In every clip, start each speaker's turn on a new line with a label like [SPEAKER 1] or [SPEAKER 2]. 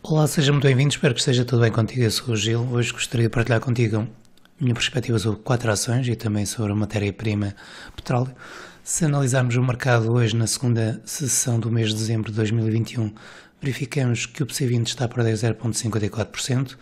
[SPEAKER 1] Olá, seja muito bem-vindo, espero que esteja tudo bem contigo. Eu sou o Gil. Hoje gostaria de partilhar contigo a minha perspectiva sobre 4 ações e também sobre a matéria-prima petróleo. Se analisarmos o mercado hoje na segunda sessão do mês de dezembro de 2021, verificamos que o PC20 está a perder 0,54%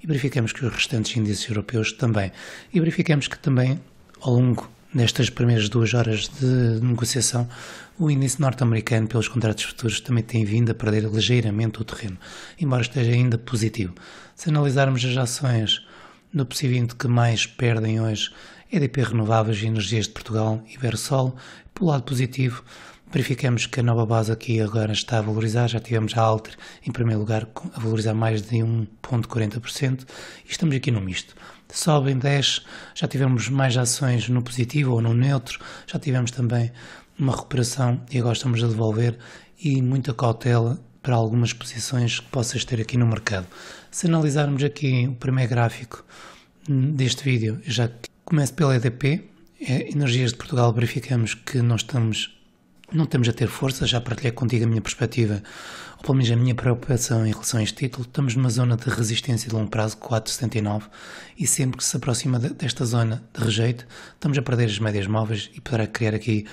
[SPEAKER 1] e verificamos que os restantes índices europeus também. E verificamos que também, ao longo nestas primeiras 2 horas de negociação, o índice norte-americano pelos contratos futuros também tem vindo a perder ligeiramente o terreno, embora esteja ainda positivo. Se analisarmos as ações do PC20 que mais perdem hoje, EDP Renováveis, Energias de Portugal e Versol, pelo lado positivo, verificamos que a nova base aqui agora está a valorizar. Já tivemos a Alter em primeiro lugar a valorizar mais de 1,40% e estamos aqui no misto. Sobe em 10, já tivemos mais ações no positivo ou no neutro, já tivemos também uma recuperação e agora estamos a devolver e muita cautela para algumas posições que possas ter aqui no mercado. Se analisarmos aqui o primeiro gráfico deste vídeo, já começo pela EDP, Energias de Portugal, verificamos que não estamos a ter força. Já partilhei contigo a minha perspectiva, ou pelo menos a minha preocupação em relação a este título. Estamos numa zona de resistência de longo prazo, 4,79, e sempre que se aproxima desta zona de rejeito, estamos a perder as médias móveis e poderá criar aqui,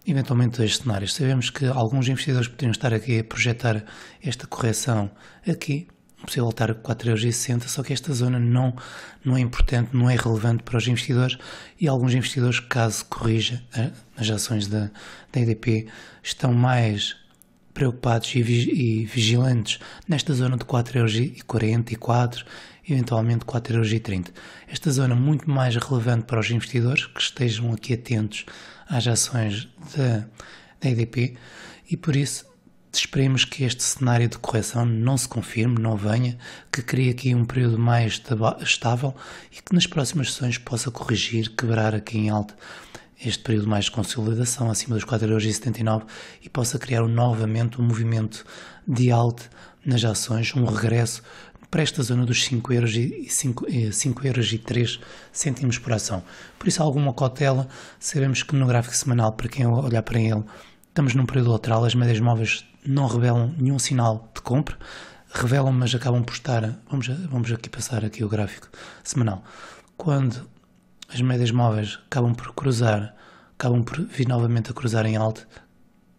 [SPEAKER 1] eventualmente, 2 cenários. Sabemos que alguns investidores poderiam estar aqui a projetar esta correção aqui, possível voltar a 4,60€, só que esta zona não é importante, não é relevante para os investidores, e alguns investidores, caso corrija as ações da EDP, estão mais preocupados e vigilantes nesta zona de 4,44€, eventualmente 4,30€. Esta zona muito mais relevante para os investidores que estejam aqui atentos às ações da EDP, e por isso esperemos que este cenário de correção não se confirme, não venha, que crie aqui um período mais estável e que nas próximas sessões possa corrigir, quebrar aqui em alta este período mais de consolidação acima dos 4,79€ e possa criar novamente um movimento de alta nas ações, um regresso para esta zona dos 5,03€ por ação. Por isso, alguma cautela. Sabemos que no gráfico semanal, para quem olhar para ele, estamos num período lateral, as médias móveis não revelam nenhum sinal de compra, revelam, mas acabam por estar, vamos aqui passar aqui o gráfico semanal, quando as médias móveis acabam por vir novamente a cruzar em alta,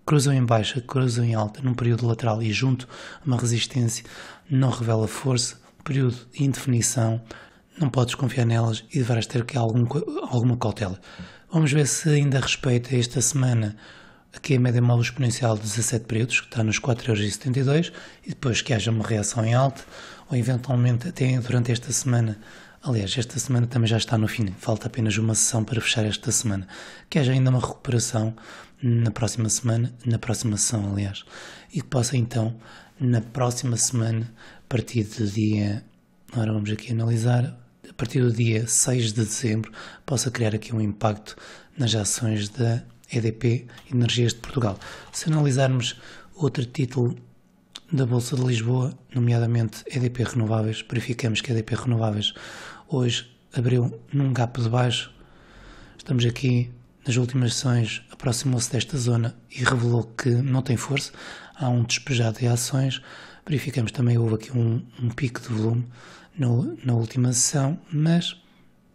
[SPEAKER 1] cruzam em baixa, cruzam em alta, num período lateral e junto a uma resistência, não revela força, período de indefinição, não podes confiar nelas e deverás ter aqui alguma cautela. Vamos ver se ainda respeita esta semana aqui a média móvel exponencial de 17 períodos, que está nos 4,72€, e depois que haja uma reação em alta, ou eventualmente até durante esta semana. Aliás, esta semana também já está no fim, falta apenas uma sessão para fechar esta semana, que haja ainda uma recuperação na próxima semana, na próxima sessão, aliás, e que possa então, na próxima semana, a partir do dia, agora vamos aqui analisar, a partir do dia 6 de dezembro, possa criar aqui um impacto nas ações da EDP, Energias de Portugal. Se analisarmos outro título da Bolsa de Lisboa, nomeadamente EDP Renováveis, verificamos que a EDP Renováveis hoje abriu num gap de baixo. Estamos aqui nas últimas sessões, aproximou-se desta zona e revelou que não tem força, há um despejado de ações. Verificamos também que houve aqui um pico de volume na última sessão, mas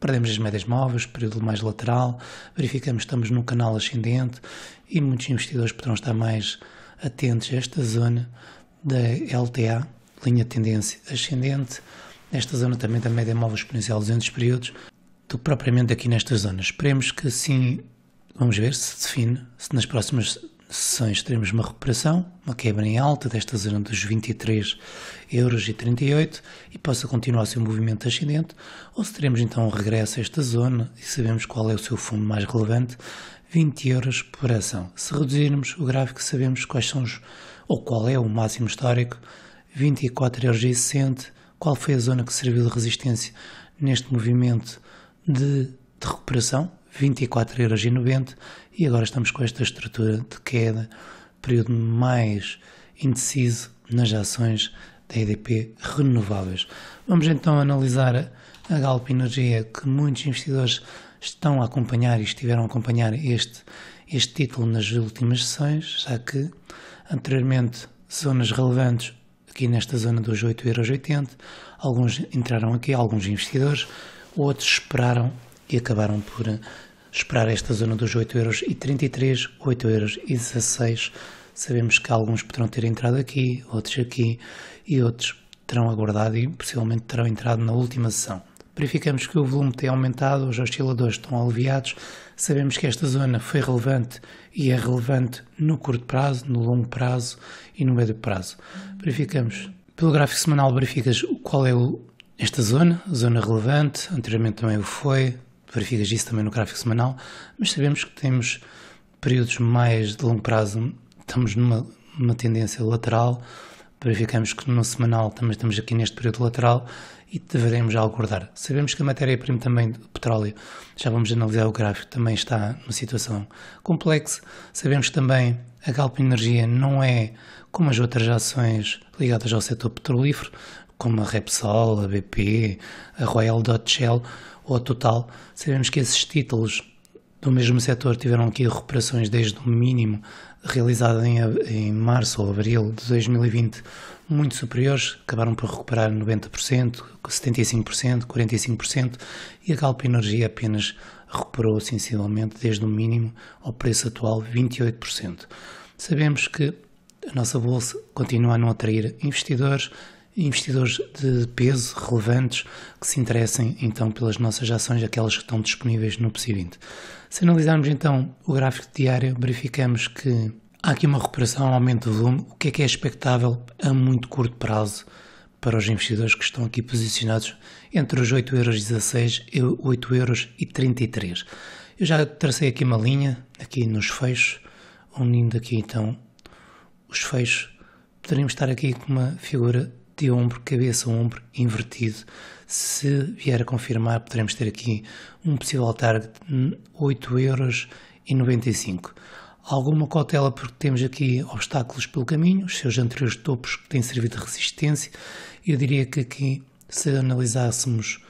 [SPEAKER 1] perdemos as médias móveis, período mais lateral, verificamos que estamos num canal ascendente e muitos investidores poderão estar mais atentos a esta zona da LTA, linha de tendência ascendente, nesta zona também da média móvel exponencial 200 períodos, do que propriamente aqui nestas zonas. Esperemos que sim, vamos ver se define, se nas próximas sessões teremos uma recuperação, uma quebra em alta desta zona dos 23,38€ e possa continuar a ser um movimento ascendente, ou se teremos então um regresso a esta zona e sabemos qual é o seu fundo mais relevante, 20€ por ação. Se reduzirmos o gráfico, sabemos quais são qual é o máximo histórico, 24,60€, qual foi a zona que serviu de resistência neste movimento de recuperação, 24,90€, e agora estamos com esta estrutura de queda, período mais indeciso nas ações da EDP Renováveis. Vamos então analisar a Galp Energia, que muitos investidores estão a acompanhar e estiveram a acompanhar este título nas últimas sessões, já que anteriormente zonas relevantes aqui nesta zona dos 8,80€. Alguns entraram aqui, alguns investidores, outros esperaram e acabaram por esperar esta zona dos 8,33€, 8,16€. Sabemos que alguns poderão ter entrado aqui e outros terão aguardado e possivelmente terão entrado na última sessão. Verificamos que o volume tem aumentado, os osciladores estão aliviados, sabemos que esta zona foi relevante e é relevante no curto prazo, no longo prazo e no médio prazo. Verificamos, pelo gráfico semanal verificas qual é esta zona, a zona relevante, anteriormente também o foi, verificas isso também no gráfico semanal, mas sabemos que temos períodos mais de longo prazo, estamos numa tendência lateral, verificamos que no semanal também estamos aqui neste período lateral e deveremos já aguardar. Sabemos que a matéria-prima também do petróleo, já vamos analisar o gráfico, também está numa situação complexa. Sabemos que também a Galp Energia não é como as outras ações ligadas ao setor petrolífero, como a Repsol, a BP, a Royal Dutch Shell ou a Total. Sabemos que esses títulos do mesmo setor tiveram aqui recuperações desde o mínimo realizado em março ou abril de 2020 muito superiores, acabaram por recuperar 90%, 75%, 45% e a Galp Energia apenas recuperou sensivelmente desde o mínimo ao preço atual 28%. Sabemos que a nossa bolsa continua a não atrair investidores de peso relevantes que se interessem então pelas nossas ações, aquelas que estão disponíveis no PSI 20. Se analisarmos então o gráfico diário, verificamos que há aqui uma recuperação, um aumento de volume, o que é expectável a muito curto prazo para os investidores que estão aqui posicionados entre os 8,16€ e 8,33€. Eu já tracei aqui uma linha, aqui nos fechos, unindo aqui então os fechos, poderíamos estar aqui com uma figura de ombro, cabeça-ombro invertido. Se vier a confirmar, poderemos ter aqui um possível target de 8,95€. Alguma cautela porque temos aqui obstáculos pelo caminho, os seus anteriores topos que têm servido de resistência. Eu diria que aqui, se analisássemos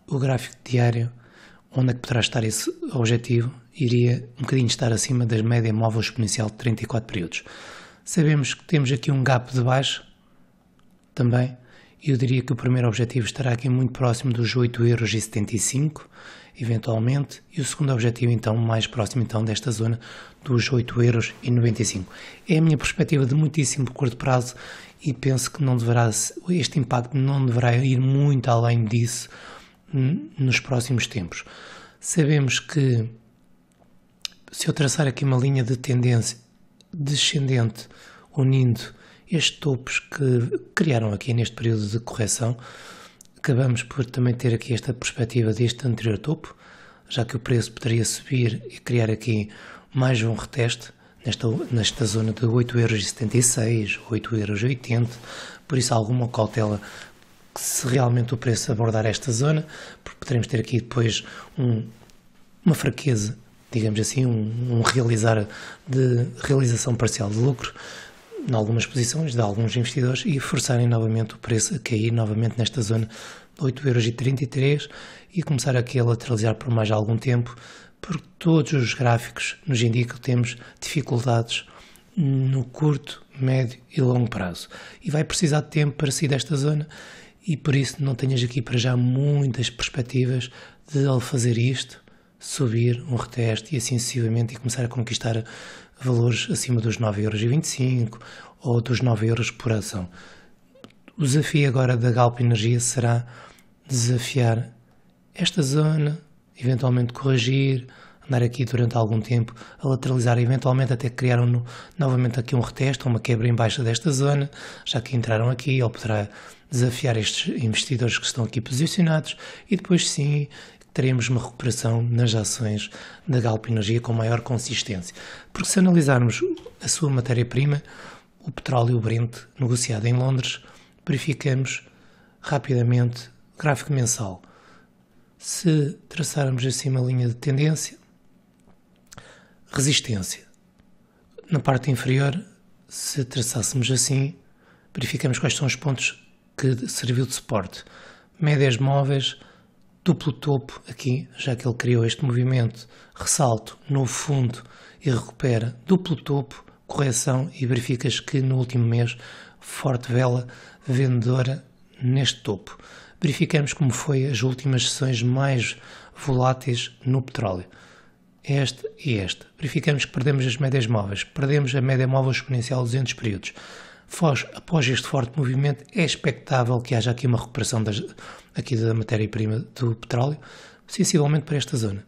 [SPEAKER 1] o gráfico diário, onde é que poderá estar esse objetivo, iria um bocadinho estar acima da média móvel exponencial de 34 períodos. Sabemos que temos aqui um gap de baixo, também, eu diria que o primeiro objetivo estará aqui muito próximo dos 8,75€, eventualmente, e o segundo objetivo então mais próximo então desta zona dos 8,95€. É a minha perspectiva de muitíssimo curto prazo e penso que este impacto não deverá ir muito além disso nos próximos tempos. Sabemos que se eu traçar aqui uma linha de tendência descendente unindo estes topos que criaram aqui neste período de correção, acabamos por também ter aqui esta perspectiva deste anterior topo, já que o preço poderia subir e criar aqui mais um reteste nesta zona de 8,76€, 8,80€, por isso há alguma cautela que se realmente o preço abordar esta zona, porque poderemos ter aqui depois uma fraqueza, digamos assim, realização parcial de lucro, em algumas posições de alguns investidores e forçarem novamente o preço a cair novamente nesta zona de 8,33€ e começar aqui a lateralizar por mais algum tempo, porque todos os gráficos nos indicam que temos dificuldades no curto, médio e longo prazo. E vai precisar de tempo para sair desta zona e por isso não tenhas aqui para já muitas perspectivas de ele fazer isto, subir um reteste e assim sucessivamente e começar a conquistar valores acima dos 9,25€ ou dos 9€ por ação. O desafio agora da Galp Energia será desafiar esta zona, eventualmente corrigir, andar aqui durante algum tempo a lateralizar, eventualmente até criar novamente aqui um reteste, uma quebra em baixa desta zona, já que entraram aqui, ele poderá desafiar estes investidores que estão aqui posicionados e depois sim teremos uma recuperação nas ações da Galp Energia com maior consistência. Porque se analisarmos a sua matéria-prima, o petróleo Brent negociado em Londres, verificamos rapidamente o gráfico mensal. Se traçarmos assim uma linha de tendência, resistência. Na parte inferior, se traçássemos assim, verificamos quais são os pontos que serviu de suporte. Médias móveis, duplo topo aqui, já que ele criou este movimento, ressalto, novo fundo e recupera, duplo topo, correção e verificas que no último mês forte vela vendedora neste topo. Verificamos como foi as últimas sessões mais voláteis no petróleo. Esta e esta. Verificamos que perdemos as médias móveis. Perdemos a média móvel exponencial 200 períodos. Após este forte movimento, é expectável que haja aqui uma recuperação aqui da matéria-prima do petróleo, sensivelmente para esta zona.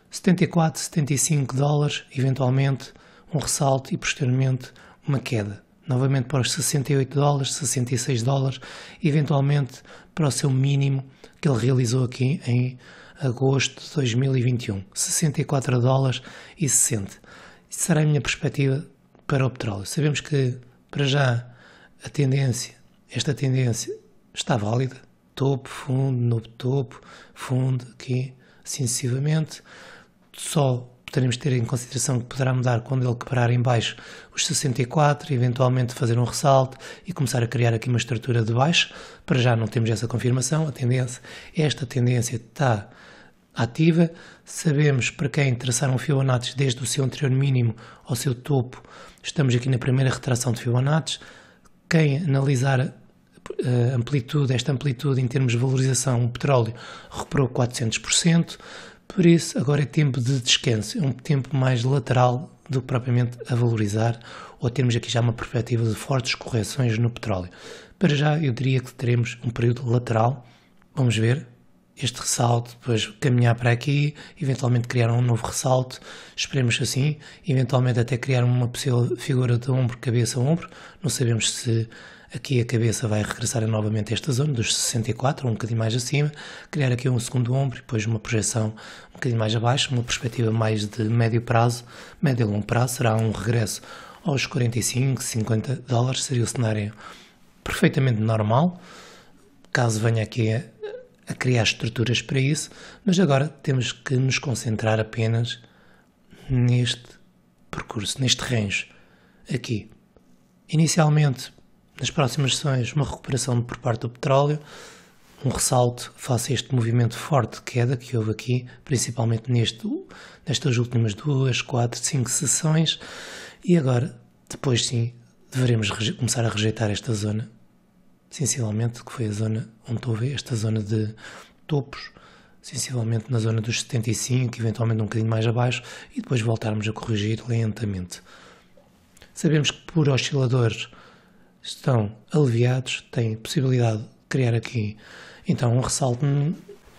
[SPEAKER 1] 74, 75 dólares, eventualmente um ressalto e posteriormente uma queda. Novamente para os 68 dólares, 66 dólares, eventualmente para o seu mínimo que ele realizou aqui em agosto de 2021, 64 dólares e 60. Isso será a minha perspectiva para o petróleo. Sabemos que, para já, esta tendência está válida. Topo, fundo, novo topo, fundo, aqui, assim sucessivamente. Só teremos de ter em consideração que poderá mudar quando ele quebrar em baixo os 64, eventualmente fazer um ressalto e começar a criar aqui uma estrutura de baixo. Para já não temos essa confirmação, esta tendência está ativa. Sabemos para quem traçar um Fibonacci desde o seu anterior mínimo ao seu topo, estamos aqui na primeira retração de Fibonacci. Quem analisar esta amplitude em termos de valorização, o petróleo recuperou 400%, por isso agora é tempo de descanso, é um tempo mais lateral do que propriamente a valorizar, ou termos aqui já uma perspectiva de fortes correções no petróleo. Para já eu diria que teremos um período lateral, vamos ver este ressalto, depois caminhar para aqui, eventualmente criar um novo ressalto, esperemos assim, eventualmente até criar uma possível figura de ombro, cabeça-ombro, não sabemos se aqui a cabeça vai regressar novamente a esta zona dos 64, um bocadinho mais acima, criar aqui um segundo ombro e depois uma projeção um bocadinho mais abaixo, uma perspectiva mais de médio prazo, médio e longo prazo, será um regresso aos 45, 50 dólares, seria o cenário perfeitamente normal, caso venha aqui a criar estruturas para isso, mas agora temos que nos concentrar apenas neste percurso, neste range aqui. Inicialmente, nas próximas sessões, uma recuperação por parte do petróleo, um ressalto face a este movimento forte de queda que houve aqui, principalmente nestas últimas 2, 4, 5 sessões, e agora, depois sim, deveremos começar a rejeitar esta zona, sensivelmente, que foi a zona onde estou a ver, esta zona de topos, sensivelmente na zona dos 75, eventualmente um bocadinho mais abaixo, e depois voltarmos a corrigir lentamente. Sabemos que por osciladores estão aliviados, têm possibilidade de criar aqui então um ressalto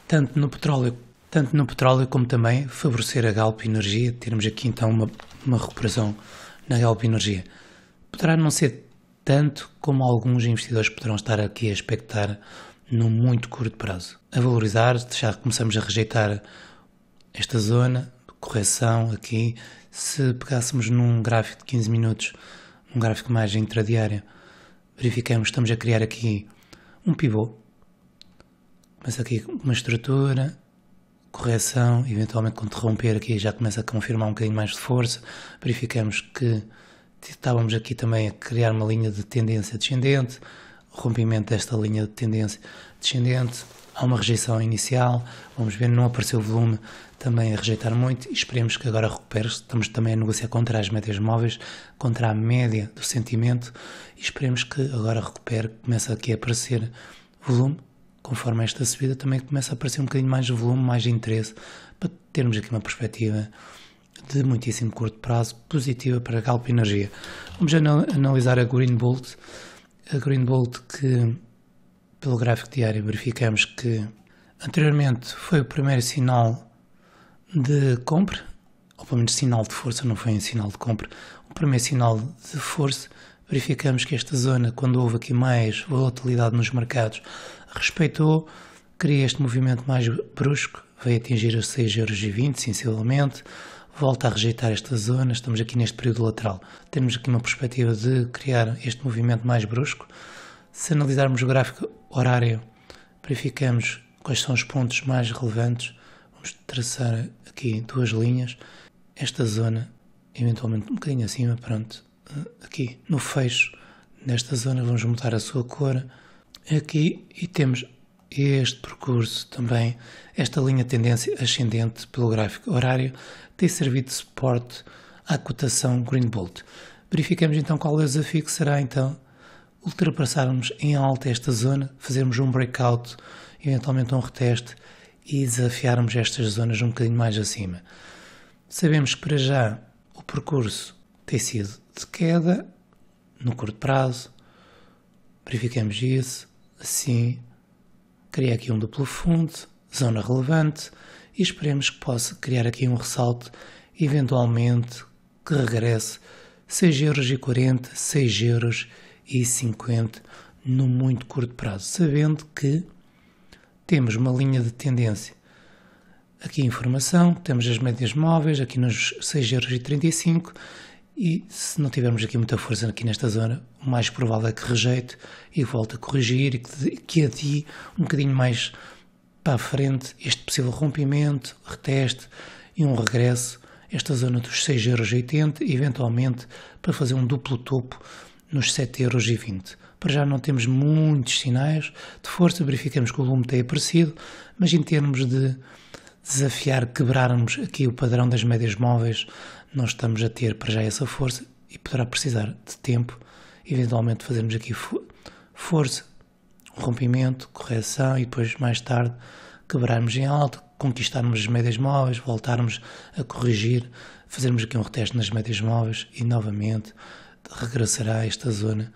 [SPEAKER 1] tanto no petróleo como também favorecer a Galp Energia, termos aqui então uma recuperação na Galp Energia. Poderá não ser tanto como alguns investidores poderão estar aqui a expectar no muito curto prazo. A valorizar, já começamos a rejeitar esta zona de correção aqui. Se pegássemos num gráfico de 15 minutos, um gráfico mais intradiário, verificamos que estamos a criar aqui um pivô. Começa aqui uma estrutura, correção, eventualmente quando romper aqui já começa a confirmar um bocadinho mais de força. Verificamos que estávamos aqui também a criar uma linha de tendência descendente, rompimento desta linha de tendência descendente, há uma rejeição inicial, vamos ver, não apareceu o volume também a rejeitar muito e esperemos que agora recupere. Estamos também a negociar contra as médias móveis, contra a média do sentimento e esperemos que agora recupere, começa aqui a aparecer volume, conforme esta subida também começa a aparecer um bocadinho mais de volume, mais de interesse, para termos aqui uma perspectiva de muitíssimo curto prazo positiva para a Galp Energia. Vamos analisar a Green Bolt. A Green Bolt que, pelo gráfico diário, verificamos que anteriormente foi o primeiro sinal de compra, ou pelo menos sinal de força, não foi um sinal de compra, o primeiro sinal de força. Verificamos que esta zona, quando houve aqui mais volatilidade nos mercados, respeitou, cria este movimento mais brusco, veio atingir os 6,20€, sensivelmente, volta a rejeitar esta zona, estamos aqui neste período lateral. Temos aqui uma perspectiva de criar este movimento mais brusco. Se analisarmos o gráfico horário, verificamos quais são os pontos mais relevantes. Vamos traçar aqui duas linhas. Esta zona, eventualmente um bocadinho acima, pronto, aqui no fecho, nesta zona, vamos mudar a sua cor. Aqui, e temos este percurso também, esta linha de tendência ascendente pelo gráfico horário, tem servido de suporte à cotação Green Bolt. Verificamos então qual é o desafio que será então ultrapassarmos em alta esta zona, fazermos um breakout, eventualmente um reteste e desafiarmos estas zonas um bocadinho mais acima. Sabemos que para já o percurso tem sido de queda no curto prazo, verificamos isso, assim, cria aqui um duplo fundo, zona relevante e esperemos que possa criar aqui um ressalto, eventualmente que regresse 6,40€, 6,50€ no muito curto prazo, sabendo que temos uma linha de tendência. Aqui a informação, temos as médias móveis, aqui nos 6,35€ e se não tivermos aqui muita força aqui nesta zona, o mais provável é que rejeite e volte a corrigir e que adie um bocadinho mais para a frente este possível rompimento, reteste e um regresso esta zona dos 6,80€, eventualmente para fazer um duplo topo nos 7,20€. Para já não temos muitos sinais de força, verificamos que o volume tem aparecido, mas em termos de desafiar, quebrarmos aqui o padrão das médias móveis, não estamos a ter para já essa força e poderá precisar de tempo, eventualmente fazermos aqui força, rompimento, correção e depois mais tarde quebrarmos em alta, conquistarmos as médias móveis, voltarmos a corrigir, fazermos aqui um reteste nas médias móveis e novamente regressará a esta zona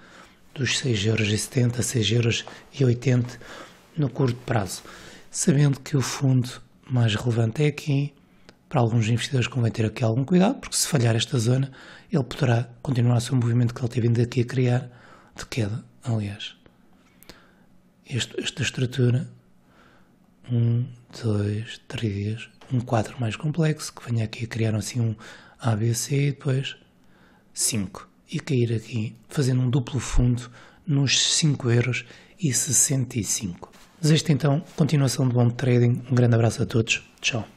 [SPEAKER 1] dos 6,70€, 6,80€ no curto prazo, sabendo que o fundo mais relevante é aqui. Para alguns investidores convém ter aqui algum cuidado, porque se falhar esta zona, ele poderá continuar o seu movimento que ele tem vindo aqui a criar, de queda, aliás. Esta estrutura, 1, 2, 3, um 4 mais complexo, que venha aqui a criar assim um ABC e depois 5. E cair aqui, fazendo um duplo fundo nos 5,65€. Desejo então continuação de bom trading. Um grande abraço a todos. Tchau.